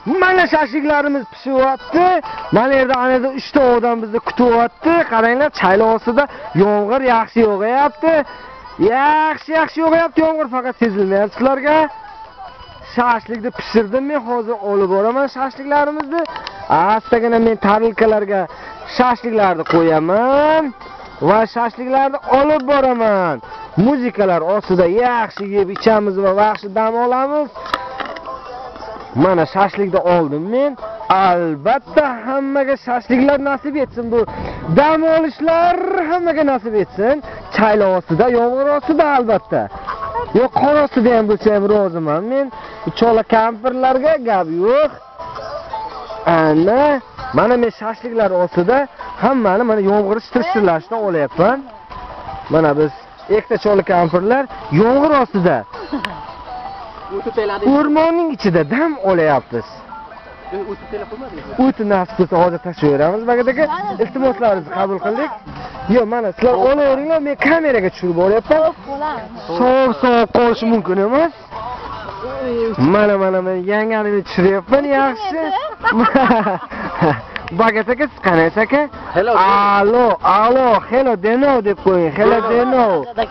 Mana shashliklarimiz pishyapti. Mana yerda anada 3 ta odam bizni kutyapti. Qaranglar, chayla ostida yomg'ir yaxshi yog'ayapti. Yaxshi yog'ayapti, yomg'ir faqat sezilmayapti sizlarga. Shashlikni pishirdim men, hozir olib boraman shashliklarimizni. Astagina men tarelkalarga shashliklarni qo'yaman va shashliklarni olib boraman. Muzikalar ostida yaxshi yeb ichamiz va yaxshi dam olamiz. Mana shashlikni oldim men. Albatta hammaga shashliklar nasib etsin, bu dam olishlar hammaga nasib etsin. Chayla ostida, yomg'ir ostida albatta. Yo'q, qor ostida ham bo'lsa ham roziman men. Chola kampirlarga gap yo'q. Mana men shashliklar ostida hammani mana yomg'ir shitirlashdan olyapman. Mana biz ikkita chola kampirlar yomg'ir ostida o'rmonning ichida dam olyapmiz. O'tni nasib qilsa hozir tashlaveramiz. Bagadaga iltimoslaringizni qabul qildik. Yo'q, mana sizlar olaveringlar, men kameraga tushirib olyapman. Sovuq qolishi mumkin emas. Mana men yangamni tushiryapman, yaxshi. Bagat aka, siz qanday aka? Alo, hello deno deb qo'ying. Hello deno.